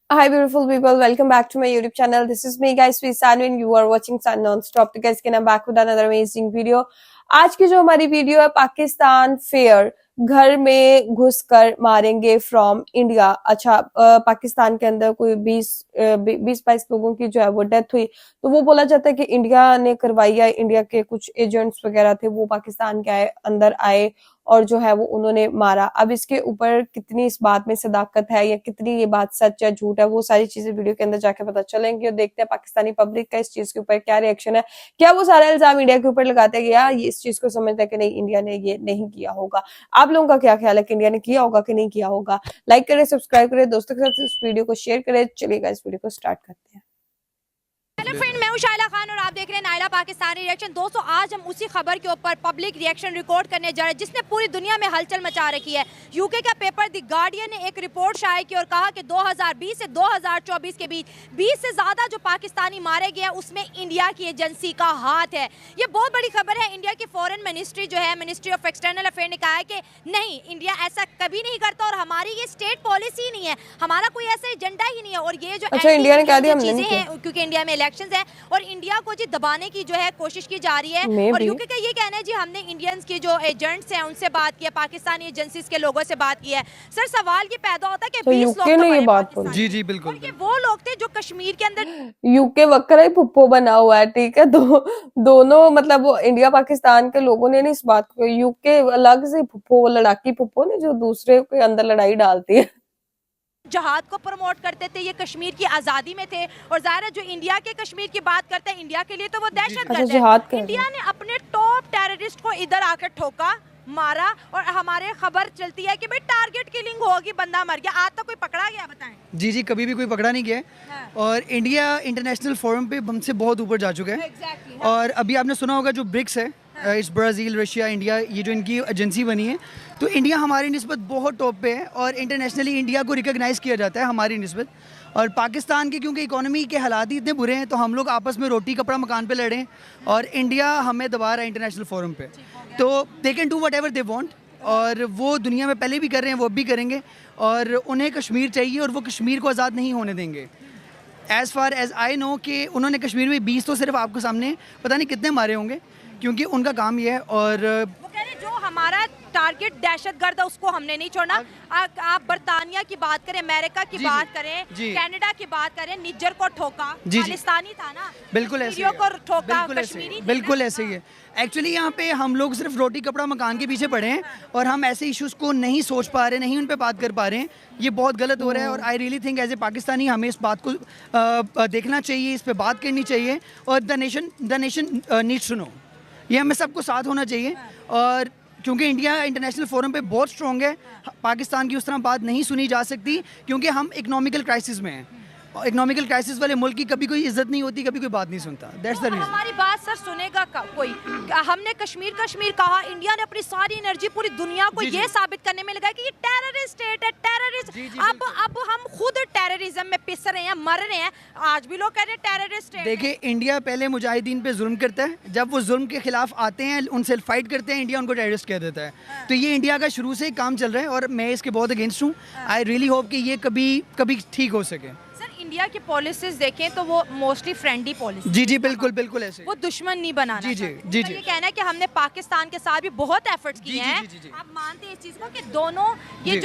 Hi beautiful people, welcome back to my YouTube channel. This is me guys, Sanu and you are watching Sun Non-Stop. तो guys, I'm back with another amazing video. आज की जो हमारी video है Pakistan fair घर में घुसकर मारेंगे फ्रॉम इंडिया। अच्छा, पाकिस्तान के अंदर कोई 20-22 लोगों की जो है वो डेथ हुई, तो वो बोला जाता है कि इंडिया ने करवाई है। इंडिया के कुछ एजेंट्स वगैरह थे वो पाकिस्तान के अंदर आए और जो है वो उन्होंने मारा। अब इसके ऊपर कितनी इस बात में सदाकत है या कितनी ये बात सच है झूठ है, वो सारी चीजें वीडियो के अंदर जाके पता चलेंगी। और देखते हैं पाकिस्तानी पब्लिक का इस चीज के ऊपर क्या रिएक्शन है। क्या वो सारा इल्जाम इंडिया के ऊपर लगाते गया, ये इस चीज को समझते हैं कि नहीं इंडिया ने ये नहीं किया होगा। आप लोगों का क्या ख्याल है कि इंडिया ने किया होगा कि नहीं किया होगा? लाइक करें, सब्सक्राइब करें, दोस्तों के साथ इस वीडियो को शेयर करें। चलिएगा इस वीडियो को स्टार्ट करते हैं। हेलो फ्रेंड, मैं हूं शाइला खान और आप देख रहे हैं नायला पाकिस्तानी रिएक्शन। दोस्तों, आज हम उसी खबर के ऊपर पब्लिक रिएक्शन रिकॉर्ड करने जा रहे हैं जिसने पूरी दुनिया में हलचल मचा रखी है। यूके का पेपर द गार्डियन ने एक रिपोर्ट शाये की और कहा कि 2020 से 2024 के बीच 20 से ज्यादा जो पाकिस्तानी मारे गए उसमें इंडिया की एजेंसी का हाथ है। ये बहुत बड़ी खबर है। इंडिया की फॉरेन मिनिस्ट्री जो है, मिनिस्ट्री ऑफ एक्सटर्नल अफेयर ने कहा है कि नहीं, इंडिया ऐसा कभी नहीं करता और हमारी ये स्टेट पॉलिसी नहीं है, हमारा कोई ऐसा एजेंडा ही नहीं है। और ये जो इंडिया ने कहा दिया चीजें हैं, क्योंकि इंडिया में इलेक्शंस है और इंडिया को जी दबाने की जो है कोशिश की जा रही है। और यूके का ये कहना है जी हमने इंडियंस के जो एजेंट्स हैं उनसे बात किया, पाकिस्तानी एजेंसीज के लोगों से बात की है। सर, सवाल ये पैदा होता है कि 20 लोग ने ये बात बोली। जी जी बिल्कुल, और ये वो लोग थे जो कश्मीर के अंदर यूके वक्र ही पुप्पो बना हुआ है, ठीक है। दोनों मतलब वो इंडिया पाकिस्तान के लोगों ने नहीं इस बात को, यूके अलग से पुप्पो, लड़ाकी पुप्पो ने जो दूसरे के अंदर लड़ाई डालती है। जहाद को प्रमोट करते थे, ये कश्मीर की आजादी में थे। और जाहिर है जो इंडिया के कश्मीर की बात करते हैं, इंडिया के लिए तो वो दहशतगर्द है। इंडिया ने अपने टॉप टेररिस्ट को इधर आकर ठोका, मारा और हमारे खबर चलती है कि भाई टारगेट किलिंग होगी, बंदा मर गया। आज तो कोई पकड़ा गया? बताएं। जी जी, कभी भी कोई पकड़ा नहीं गया। हाँ। और इंडिया इंटरनेशनल फोरम पे हमसे बहुत ऊपर जा चुका है। हाँ। और अभी आपने सुना होगा जो ब्रिक्स है, इस ब्राज़ील, रशिया, इंडिया, ये जो इनकी एजेंसी बनी है, तो इंडिया हमारी निस्बत बहुत टॉप पे है और इंटरनेशनली इंडिया को रिकॉग्नाइज़ किया जाता है हमारी निस्बत। और पाकिस्तान की क्योंकि इकोनॉमी के हालात ही इतने बुरे हैं तो हम लोग आपस में रोटी कपड़ा मकान पे लड़ें और इंडिया हमें दबा रहा है इंटरनेशनल फोरम पे। तो they can do what ever they want और वो दुनिया में पहले भी कर रहे हैं, वो अब भी करेंगे। और उन्हें कश्मीर चाहिए और वो कश्मीर को आज़ाद नहीं होने देंगे। As far as I know कि उन्होंने कश्मीर में 20 तो सिर्फ आपको सामने पता नहीं कितने मारे होंगे, क्योंकि उनका काम ये है। और वो कह रहे जो हमारा टारगेट दहशतगर्द है उसको हमने नहीं छोड़ना। आप बर्तानिया की बात करें, अमेरिका की बात करें, कनाडा की बात करें, निज्जर को ठोका, खालिस्तानी था ना, बिल्कुल ऐसे को ठोका, कश्मीरी बिल्कुल ऐसे ही है। एक्चुअली यहाँ पे हम लोग सिर्फ रोटी कपड़ा मकान के पीछे पड़े हैं और हम ऐसे इश्यूज को नहीं सोच पा रहे, नहीं उन पे बात कर पा रहे हैं। ये बहुत गलत हो रहा है और I really think as a Pakistani हमें इस बात को देखना चाहिए, इस पे बात करनी चाहिए। और the nation needs to know, ये हमें सबको साथ होना चाहिए। और क्योंकि इंडिया इंटरनेशनल फोरम पे बहुत स्ट्रॉन्ग है, पाकिस्तान की उस तरह बात नहीं सुनी जा सकती क्योंकि हम इकोनॉमिकल क्राइसिस में हैं। इकोनॉमिकल क्राइसिस वाले मुल्क की कभी कोई इज्जत नहीं होती, कभी कोई बात नहीं सुनता। That's the reason. हमारी बात सर सुनेगा कोई? हमने कश्मीर कहा, इंडिया ने अपनी सारी एनर्जी पूरी दुनिया को ये साबित करने में लगाई कि ये टेररिस्ट स्टेट है, टेररिस्ट। अब हम खुद टेररिज्म में पिस रहे हैं, मर रहे हैं। आज भी लोग कह रहे हैं टेररिस्ट स्टेट। देखिए, इंडिया पहले मुजाहिदीन पे जुल्म करता है, जब वो जुल्म के खिलाफ आते हैं, उनसे फाइट करते हैं, इंडिया उनको टेररिस्ट कह देता है। तो ये इंडिया का शुरू से काम चल रहा है और मैं इसके बहुत अगेंस्ट हूँ। आई रियली होप कि ये कभी ठीक हो सके। इंडिया की पॉलिसीज देखें तो वो मोस्टली फ्रेंडली पॉलिसी। जी जी बिल्कुल बिल्कुल ऐसे, वो दुश्मन नहीं बनाना। जी जी जी जी। ये कहना है कि हमने पाकिस्तान के साथ भी बहुत एफर्ट्स किए हैं। आप मानते हैं इस चीज को कि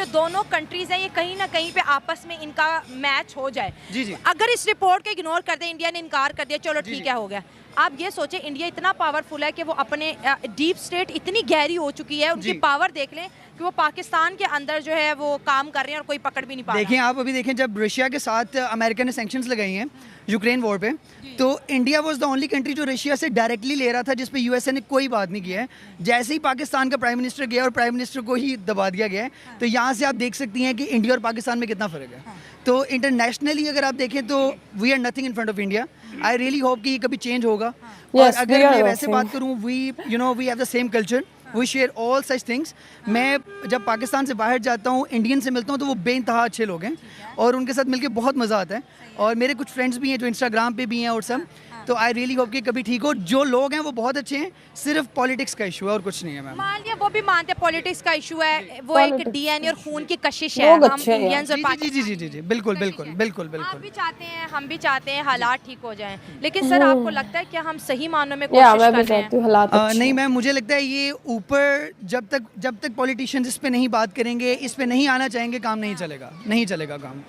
दोनों कंट्रीज हैं, ये कहीं ना कहीं पे आपस में इनका मैच हो जाए। जी जी। अगर इस रिपोर्ट को इग्नोर कर दे, इंडिया ने इनकार कर दिया, चलो ठीक है हो गया। आप ये सोचें, इंडिया इतना पावरफुल है कि वो अपने डीप स्टेट इतनी गहरी हो चुकी है, उनकी पावर देख लें कि वो पाकिस्तान के अंदर जो है वो काम कर रहे हैं और कोई पकड़ भी नहीं पा रहा। देखें, आप अभी देखें, जब रशिया के साथ अमेरिका ने सैंक्शंस लगाई हैं यूक्रेन वॉर पे, तो India was the only country जो रशिया से डायरेक्टली ले रहा था, जिस पे यूएसए ने कोई बात नहीं किया है। जैसे ही पाकिस्तान का प्राइम मिनिस्टर गया और प्राइम मिनिस्टर को ही दबा दिया गया है, तो यहाँ से आप देख सकती हैं कि इंडिया और पाकिस्तान में कितना फ़र्क है। तो इंटरनेशनली अगर आप देखें तो we are nothing in front of India. I really hope कि ये कभी चेंज होगा। और अगर मैं वैसे बात करूँ, we have the same culture, we share all such things. मैं जब पाकिस्तान से बाहर जाता हूँ, इंडियन से मिलता हूँ, तो वो बेइंतहा अच्छे लोग हैं और उनके साथ मिलके बहुत मज़ा आता है। और मेरे कुछ फ्रेंड्स भी हैं जो इंस्टाग्राम पे भी हैं और सब, तो आई रियली होप कि कभी ठीक हो। जो लोग हैं वो बहुत अच्छे हैं, सिर्फ पॉलिटिक्स का इशू है और कुछ नहीं है मैम। मान लिया वो भी मानते हैं पॉलिटिक्स का इशू है, वो एक डीएनए और खून की कशिश है, लोग हम अच्छे हैं इंडियंस और जी जी जी पाकिस्तानी जी जी जी बिल्कुल बिल्कुल बिल्कुल आप बिल्कुल। भी चाहते हैं, हम भी चाहते हैं हालात ठीक हो जाएं, लेकिन सर आपको लगता है कि हम सही मानों में या कोशिश मैं कर भी रहे हैं? चाहती हूँ हालात अच्छे नहीं हों। मैम, मुझे लगता है ये ऊपर जब तक पॉलिटिशियंस इस पे नहीं बात करेंगे, इस पे नहीं आना चाहेंगे, काम नहीं चलेगा, नहीं चलेगा काम।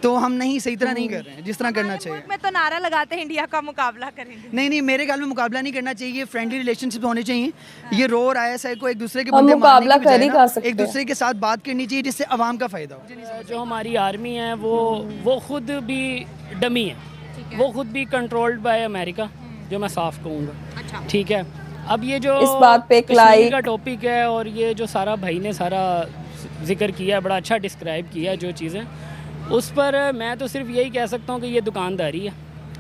तो हम नहीं सही तरह नहीं कर रहे हैं जिस तरह करना हमारे चाहिए। मुल्क में तो नारा लगाते हैं इंडिया का मुकाबला करेंगे। नहीं मेरे ख्याल में मुकाबला नहीं करना चाहिए, फ्रेंडली रिलेशनशिप होने चाहिए। ये रोर ISI को एक दूसरे के हम बंदे मारने मुकाबला की बजाय कर ही ना कहाँ सकते एक दूसरे के साथ बात करनी चाहिए जिससे आवाम का फ़ायदा हो। जो हमारी आर्मी है वो खुद भी डमी है, वो खुद भी कंट्रोल्ड बाय अमेरिका, जो मैं साफ कहूँगा। अच्छा। ठीक है, अब ये जो इस बात पे एक कश्मीर लाइक का टॉपिक है और ये जो सारा भाई ने सारा जिक्र किया है, बड़ा अच्छा डिस्क्राइब किया है जो चीज़ें, उस पर मैं तो सिर्फ यही कह सकता हूँ कि ये दुकानदारी है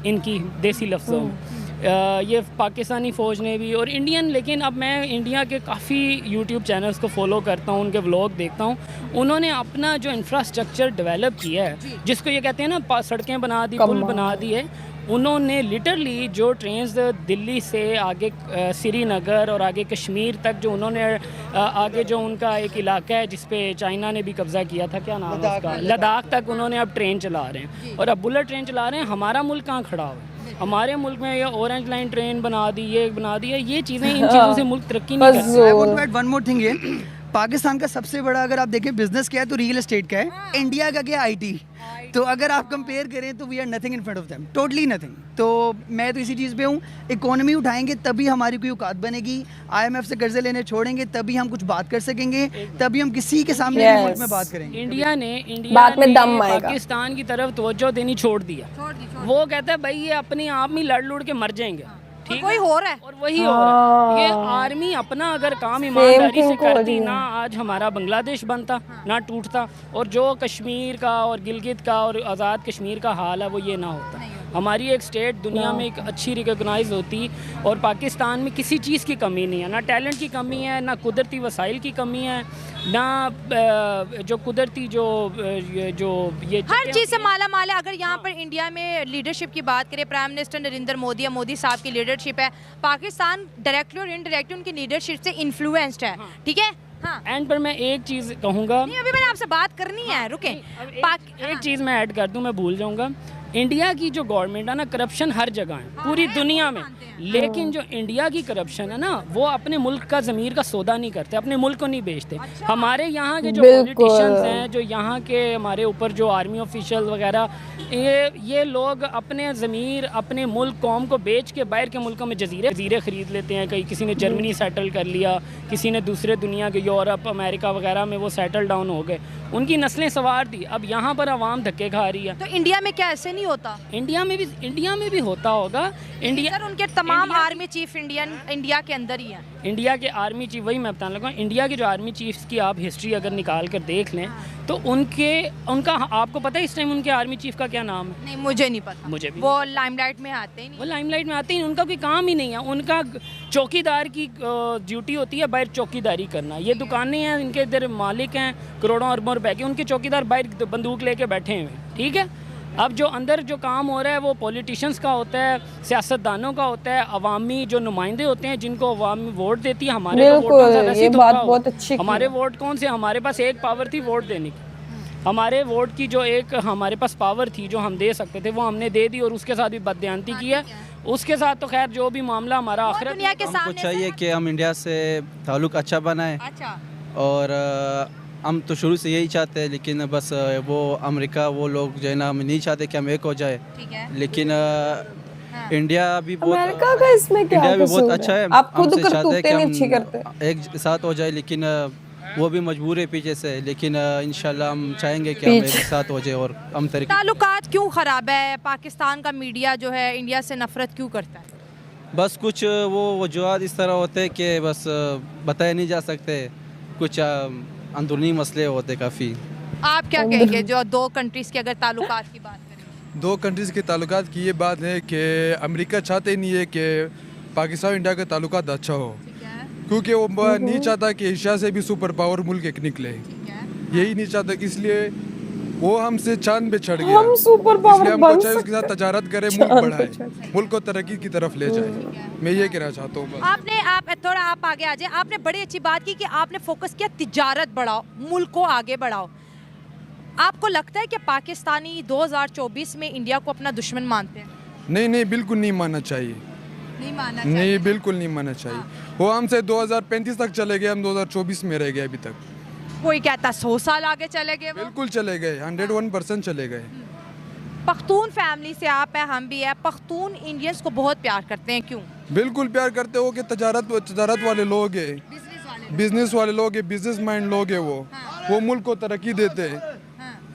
इनकी, देसी लफ्ज़ों में। ये पाकिस्तानी फ़ौज ने भी और इंडियन, लेकिन अब मैं इंडिया के काफ़ी यूट्यूब चैनल्स को फॉलो करता हूँ, उनके व्लॉग देखता हूँ। उन्होंने अपना जो इंफ्रास्ट्रक्चर डेवलप किया है, जिसको ये कहते हैं ना सड़कें बना दी, पुल बना दिए, उन्होंने लिटरली जो ट्रेन्स दिल्ली से आगे श्रीनगर और आगे कश्मीर तक जो उन्होंने आगे जो उनका एक इलाका है जिस पे चाइना ने भी कब्ज़ा किया था, क्या नाम है उसका, लद्दाख तक उन्होंने अब ट्रेन चला रहे हैं और अब बुलेट ट्रेन चला रहे हैं। हमारा मुल्क कहाँ खड़ा हुआ? हमारे मुल्क में ये ऑरेंज लाइन ट्रेन बना दी, ये बना दी है, ये चीज़ें, इन चीज़ों से मुल्क तरक्की नहीं करता। I want to add one more thing. ये पाकिस्तान का सबसे बड़ा अगर आप देखें बिजनेस क्या है तो रियल एस्टेट का है। इंडिया का क्या IT। तो अगर आप कंपेयर करें तो we are nothing in front of them, totally nothing. तो मैं तो इसी चीज़ पे हूँ, इकोनॉमी उठाएंगे तभी हमारी कोई औकात बनेगी। IMF से कर्जे लेने छोड़ेंगे तभी हम कुछ बात कर सकेंगे, तभी हम किसी के सामने भी मुल्क में बात करेंगे। इंडिया ने बात में दम आएगा। पाकिस्तान की तरफ तवज्जो देनी छोड़ दिया। वो कहता है भाई ये अपने आप में लड़ लुड़ के मर जाएंगे, ठीक कोई हो रहा है और वही हो रहा है। ये आर्मी अपना अगर काम ईमानदारी से करती ना, आज हमारा बांग्लादेश बनता ना टूटता, और जो कश्मीर का और गिलगित का और आज़ाद कश्मीर का हाल है वो ये ना होता। हमारी एक स्टेट दुनिया में एक अच्छी रिकॉग्नाइज होती, और पाकिस्तान में किसी चीज़ की कमी नहीं है, ना टैलेंट की कमी है, ना कुदरती वसाइल की कमी है, ना जो कुदरती जो ये हर चीज़ से माला माल है। अगर यहाँ पर इंडिया में लीडरशिप की बात करें, प्राइम मिनिस्टर नरेंद्र मोदी या मोदी साहब की लीडरशिप है, पाकिस्तान डायरेक्टली और इनडायरेक्टली उनकी लीडरशिप से इन्फ्लुएंस्ड है। ठीक है, हाँ। एंड पर मैं एक चीज़ कहूँगा, नहीं अभी मैंने आपसे बात करनी है, रुके। एक चीज़ मैं ऐड कर दूँ, मैं भूल जाऊँगा। इंडिया की जो गवर्नमेंट है ना, करप्शन हर जगह है पूरी दुनिया में, लेकिन जो इंडिया की करप्शन है ना, वो अपने मुल्क का ज़मीर का सौदा नहीं करते, अपने मुल्क को नहीं बेचते। हमारे यहाँ के जो पॉलिटिशियंस हैं, जो यहाँ के हमारे ऊपर जो आर्मी ऑफिशियल वगैरह, ये लोग अपने ज़मीर, अपने मुल्क कौम को बेच के बाहर के मुल्कों में जजीरे ख़रीद लेते हैं। कहीं किसी ने जर्मनी सेटल कर लिया, किसी ने दूसरे दुनिया के यूरोप अमेरिका वगैरह में वो सेटल डाउन हो गए, उनकी नस्लें सवार थी। अब यहाँ पर आवाम धक्के खा रही है। तो इंडिया में क्या ऐसे नहीं होता? इंडिया में भी होता होगा। सर उनके तमाम आर्मी चीफ इंडिया के अंदर ही हैं। इंडिया के आर्मी चीफ, वही मैं बताने लगा, इंडिया के जो आर्मी चीफ्स की आप हिस्ट्री अगर निकाल कर देख लें तो उनका आपको पता है इस टाइम उनके आर्मी चीफ का क्या नाम है? नहीं मुझे नहीं पता। मुझे भी वो लाइमलाइट में आते ही नहीं। वो लाइमलाइट में आते ही, उनका कोई काम ही नहीं है। उनका चौकीदार की ड्यूटी होती है बाहर चौकीदारी करना। ये दुकानें हैं, इनके इधर मालिक हैं करोड़ों अरबों रुपए के, उनके चौकीदार बाहर बंदूक लेके बैठे हुए, ठीक है। अब जो अंदर जो काम हो रहा है वो पॉलिटिशियंस का होता है, सियासतदानों का होता है, अवामी जो नुमाइंदे होते हैं जिनको अवामी वोट देती है। हमारे तो वोट ये बात बहुत अच्छी, हमारे वोट कौन से, हमारे पास एक पावर थी वोट देने की। हमारे वोट की जो एक हमारे पास पावर थी जो हम दे सकते थे वो हमने दे दी, और उसके साथ भी बददियानती की है। उसके साथ तो खैर जो भी मामला हमारा आखिरत दुनिया के हमको सामने चाहिए कि हम इंडिया से ताल्लुक़ अच्छा बनाए, अच्छा और हम तो शुरू से यही चाहते हैं, लेकिन बस वो अमेरिका वो लोग जो है ना, हम नहीं चाहते कि हम एक हो जाए। ठीक है। लेकिन इंडिया भी बहुत, अमेरिका का इसमें क्या इंडिया भी कसूर बहुत अच्छा है। आप खुद हमसे चाहते हैं करतूतें कि नहीं अच्छी करते। हम एक साथ हो जाए, लेकिन वो भी मजबूर है पीछे से। लेकिन इंशाल्लाह हम चाहेंगे कि हम एक साथ हो जाए और हम तरक्की। ताल्लुकात क्यों ख़राब है? पाकिस्तान का मीडिया जो है इंडिया से नफरत क्यों करता है? बस कुछ वो वजूहत इस तरह होते हैं कि बस बताए नहीं जा सकते, कुछ अंदरूनी मसले होते काफ़ी। आप क्या कहेंगे जो दो कंट्रीज़ के अगर ताल्लुकात की बात करें? दो कंट्रीज़ के ताल्लुकात की ये बात है कि अमेरिका चाहते नहीं है कि पाकिस्तान और इंडिया के ताल्लुकात अच्छा हो, क्योंकि वो नहीं चाहता कि एशिया से भी सुपर पावर मुल्क एक निकले, यही नहीं चाहता। इसलिए वो हमसे चांद पे चढ़ गया। हम सुपर इसलिए पावर हमको बन चाहिए उसके साथ तजारत करे, मुल्क चांद पे बढ़ाए, चढ़। मुल्क को तरक्की की तरफ ले जाए। मैं ये कहना चाहता हूँ बस। आप आगे आ जाए। आपने बड़ी अच्छी बात की कि आपने फोकस किया तिजारत बढ़ाओ, मुल्क को आगे बढ़ाओ। आपको लगता है कि पाकिस्तानी 2024 में इंडिया को अपना दुश्मन मानते हैं? नहीं नहीं, बिल्कुल नहीं मानना चाहिए। नहीं मानना नहीं, बिल्कुल नहीं मानना चाहिए। वो हमसे 2035 तक चले गए, हम 2024 में रह गए अभी तक। कोई कहता 100 साल आगे चले गए वो। बिल्कुल चले गए, 101% चले गए। पख्तून फैमिली से आप हैं, हम भी है। पख्तून इंडियंस को बहुत प्यार करते हैं, क्यों? बिल्कुल प्यार करते हो कि तजारत वाले लोग हैं, बिजनेस वाले लोग हैं, बिजनेस माइंड लोग हैं वो मुल्क को तरक्की देते हैं,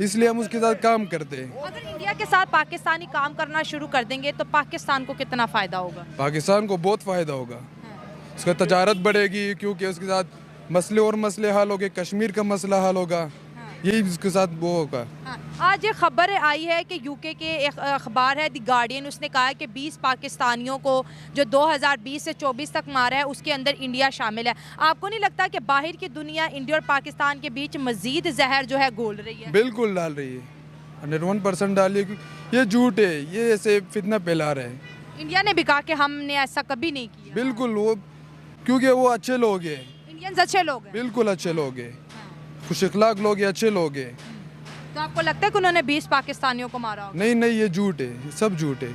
इसलिए हम उसके साथ काम करते हैं। अगर इंडिया के साथ पाकिस्तानी काम करना शुरू कर देंगे तो पाकिस्तान को कितना फ़ायदा होगा? पाकिस्तान को बहुत फ़ायदा होगा, उसका तजारत बढ़ेगी, क्योंकि उसके साथ मसले हल होंगे, कश्मीर का मसला हल होगा, यही उसके साथ वो होगा। आज ये खबर आई है कि यूके के एक अखबार है द गार्डियन, उसने कहा है कि 20 पाकिस्तानियों को जो 2020 से 24 तक मारा है उसके अंदर इंडिया शामिल है। आपको नहीं लगता कि बाहर की दुनिया इंडिया और पाकिस्तान के बीच मजीद जहर जो है घोल रही है? बिल्कुल डाल रही है, 101% डाल रही है। ये झूठ है, ये ऐसे फितना फैला रहे हैं। इंडिया ने भी कहा कि हमने ऐसा कभी नहीं किया। बिल्कुल, वो क्योंकि वो अच्छे लोग हैं, इंडियंस अच्छे लोग हैं। बिल्कुल अच्छे लोग हैं, खुश अखलाक लोग हैं, अच्छे लोग हैं। तो आपको लगता है कि उन्होंने 20 पाकिस्तानियों को मारा होगा? नहीं नहीं, ये झूठ है, ये सब झूठ है।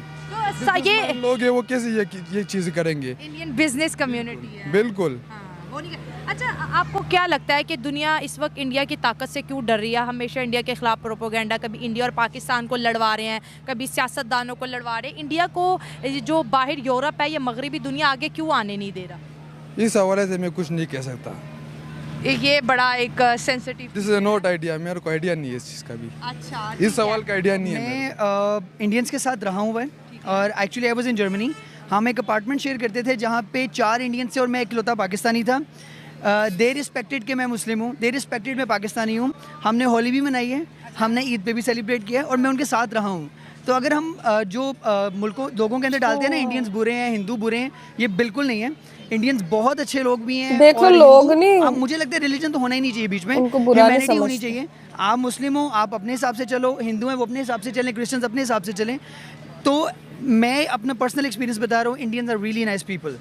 तो ये लोग हैं वो कैसे ये चीज़ करेंगे? इंडियन बिजनेस कम्युनिटी है। बिल्कुल। हाँ, वो नहीं। अच्छा, आपको क्या लगता है कि दुनिया इस वक्त इंडिया की ताकत से क्यों डर रही है? हमेशा इंडिया के खिलाफ प्रोपोगेंडा, कभी इंडिया और पाकिस्तान को लड़वा रहे हैं, कभी सियासतदानों को लड़वा रहे हैं। इंडिया को जो बाहर यूरोप है या मगरबी दुनिया आगे क्यों आने नहीं दे रहा? इस हवाले से मैं कुछ नहीं कह सकता। ये बड़ा एक sensitive. This is not idea, मेरे को आइडिया नहीं है इस चीज़ का भी। अच्छा, इस सवाल का आइडिया नहीं है मेरे को। मैं इंडियंस के साथ रहा हूँ और actually I was in Germany. हम एक अपार्टमेंट शेयर करते थे जहाँ पे 4 इंडियंस थे और मैं इकलौता पाकिस्तानी था। दे रिस्पेक्टेड कि मैं मुस्लिम हूँ, दे रिस्पेक्टेड मैं पाकिस्तानी हूँ। हमने होली भी मनाई है, हमने ईद पे भी सेलिब्रेट किया है और मैं उनके साथ रहा हूँ। तो अगर हम लोगों के अंदर डालते हैं ना इंडियंस बुरे हैं, हिंदू बुरे हैं, ये बिल्कुल नहीं है। इंडियंस बहुत अच्छे लोग भी हैं। देखो, और लोग नहीं, अब मुझे लगता है रिलीजन तो होना ही नहीं चाहिए बीच में, उनको बुरा नहीं ह्यूमैनिटी होनी समझते। चाहिए। आप मुस्लिम हो, आप अपने हिसाब से चलो, हिंदू हैं वो अपने हिसाब से चलें, क्रिश्चियंस अपने हिसाब से चलें। तो मैं अपना पर्सनल एक्सपीरियंस बता रहा हूँ, Indians are really nice people.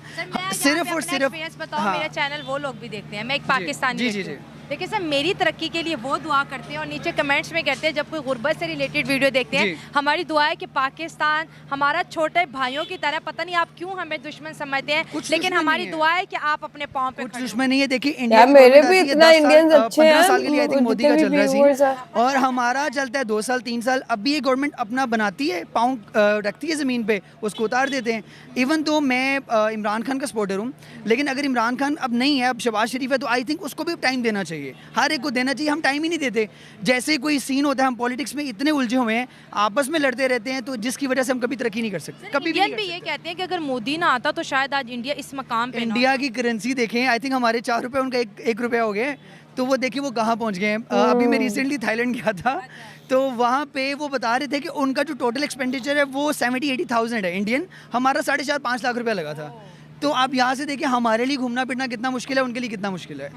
सिर्फ और सिर्फ बताओ, मेरा चैनल वो लोग भी देखते हैं, मैं एक पाकिस्तानी जी, व्यक्ति जी, हूँ। देखिए सर, मेरी तरक्की के लिए वो दुआ करते हैं और नीचे कमेंट्स में कहते हैं, जब कोई गुर्बत से रिलेटेड वीडियो देखते हैं, हमारी दुआ है कि पाकिस्तान हमारा छोटे भाइयों की तरह, पता नहीं आप क्यों हमें दुश्मन समझते हैं, लेकिन हमारी दुआ है कि आप अपने पाँव पे कुछ दुश्मन नहीं है। देखिए, यार इंडिया मेरे भी इतना इंडियंस अच्छे हैं, 15 साल के लिए आई थिंक मोदी का जितने चल भी रहा viewers है हैं। और हमारा चलता है 2 साल 3 साल। अभी ये गवर्नमेंट अपना बनाती है, पाँव रखती है ज़मीन पे, उसको उतार देते हैं। इवन तो मैं इमरान खान का सपोर्टर हूँ, लेकिन अगर इमरान खान अब नहीं है, अब शहबाज शरीफ है, तो आई थिंक उसको भी टाइम देना चाहिए, हर एक को देना चाहिए। हम टाइम ही नहीं देते। जैसे कोई सीन होता है, हम पॉलिटिक्स में इतने उलझे हुए हैं, आपस में लड़ते रहते हैं, तो जिसकी वजह से हम कभी तरक्की नहीं कर सकते, कभी भी नहीं कर ये सकते। कहते हैं कि अगर मोदी ना आता तो शायद आज इंडिया इस मकाम पे ना इंडिया की करेंसी देखें, आई थिंक हमारे 4 रुपए, उनका 1 रुपया हो गया। तो वो देखिए वो कहाँ पहुँच गए हैं। अभी मैं रिसेंटली थाईलैंड गया था, तो वहाँ पे वो बता रहे थे कि उनका जो टोटल एक्सपेंडिचर है वो 70-80,000 है इंडियन, हमारा 4.5-5 लाख रुपया लगा था। तो आप यहाँ से देखिए हमारे लिए घूमना फिरना कितना मुश्किल है, उनके लिए कितना मुश्किल है।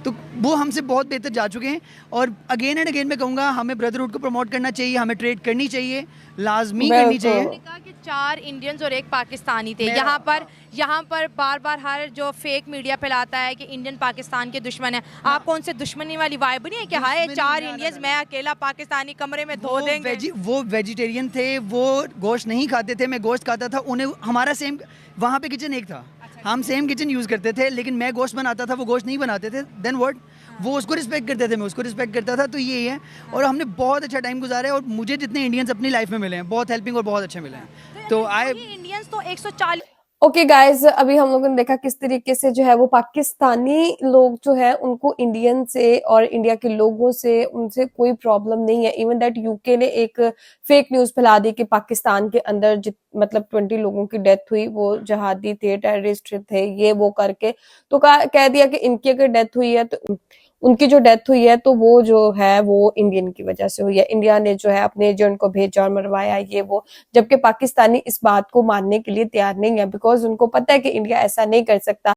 तो वो हमसे बहुत बेहतर जा चुके हैं। और अगेन एंड अगेन मैं कहूँगा, हमें ब्रदरहुड को प्रमोट करना चाहिए, हमें ट्रेड करनी चाहिए, लाजमी करनी चाहिए। उन्होंने कहा कि 4 इंडियंस और 1 पाकिस्तानी थे। यहाँ पर बार बार हर जो फेक मीडिया फैलाता है कि इंडियन पाकिस्तान के दुश्मन है, आपको उनसे दुश्मनी वाली वाइब नहीं है कि हाय 4 इंडियंस, मैं अकेला पाकिस्तानी कमरे में धो देंगे? वो वेजिटेरियन थे, वो गोश्त नहीं खाते थे, मैं गोश्त खाता था। उन्हें हमारा सेम वहाँ पे किचन एक था, हम सेम किचन यूज़ करते थे, लेकिन मैं गोश्त बनाता था, वो गोश्त नहीं बनाते थे। Then what? वो उसको रिस्पेक्ट करते थे, मैं उसको रिस्पेक्ट करता था। तो यही है। और हमने बहुत अच्छा टाइम गुजारा है और मुझे जितने इंडियंस अपनी लाइफ में मिले हैं, बहुत हेल्पिंग और बहुत अच्छे मिले हैं। तो इंडियंस तो 140। ओके गाइज, अभी हम लोगों ने देखा किस तरीके से जो है वो पाकिस्तानी लोग जो है उनको इंडियन से और इंडिया के लोगों से उनसे कोई प्रॉब्लम नहीं है। इवन दैट यूके ने एक फेक न्यूज फैला दी कि पाकिस्तान के अंदर मतलब 20 लोगों की डेथ हुई, वो जहादी थे, टेररिस्ट थे, ये वो करके। तो कह दिया कि इनकी अगर डेथ हुई है तो उनकी जो डेथ हुई है तो वो जो है वो इंडियन की वजह से हुई है, इंडिया ने जो है अपने एजेंट को भेजा और मरवाया, ये वो। जबकि पाकिस्तानी इस बात को मानने के लिए तैयार नहीं है, बिकॉज उनको पता है कि इंडिया ऐसा नहीं कर सकता।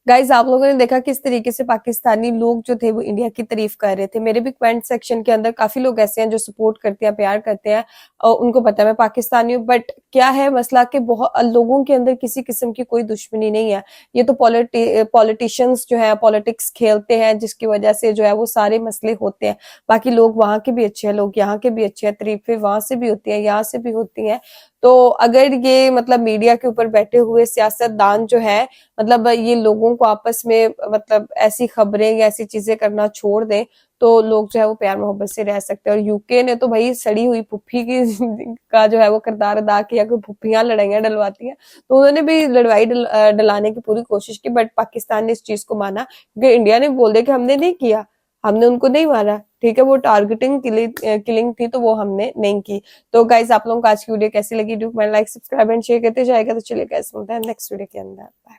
गाइज आप लोगों ने देखा किस तरीके से पाकिस्तानी लोग जो थे वो इंडिया की तारीफ कर रहे थे। मेरे भी कमेंट सेक्शन के अंदर काफी लोग ऐसे हैं जो सपोर्ट करते हैं, प्यार करते हैं और उनको पता है मैं पाकिस्तानी हूँ। बट क्या है मसला कि बहुत लोगों के अंदर किसी किस्म की कोई दुश्मनी नहीं है। ये तो पॉलिटिशियंस जो है पॉलिटिक्स खेलते हैं जिसकी वजह से जो है वो सारे मसले होते हैं। बाकी लोग वहां के भी अच्छे हैं, लोग यहाँ के भी अच्छे हैं, तारीफें वहां से भी होती हैं, यहाँ से भी होती हैं। तो अगर ये मतलब मीडिया के ऊपर बैठे हुए सियासतदान जो है मतलब ये लोगों को आपस में मतलब ऐसी खबरें या ऐसी चीजें करना छोड़ दें तो लोग जो है वो प्यार मोहब्बत से रह सकते हैं। और यूके ने तो भाई सड़ी हुई फुफ्फी की का जो है वो किरदार अदा किया कि फुफ्फियां लड़ाइयां डलवाती हैं, तो उन्होंने भी लड़वाई डलाने की पूरी कोशिश की। बट पाकिस्तान ने इस चीज को माना क्योंकि इंडिया ने बोल दिया कि हमने नहीं किया, हमने उनको नहीं मारा, ठीक है, वो टारगेटिंग किलिंग थी तो वो हमने नहीं की। तो गाइज आप लोगों को आज की वीडियो कैसी लगी, do like subscribe and share करते जाएगा। तो चलिए गाइस मिलते हैं नेक्स्ट वीडियो के अंदर, बाय।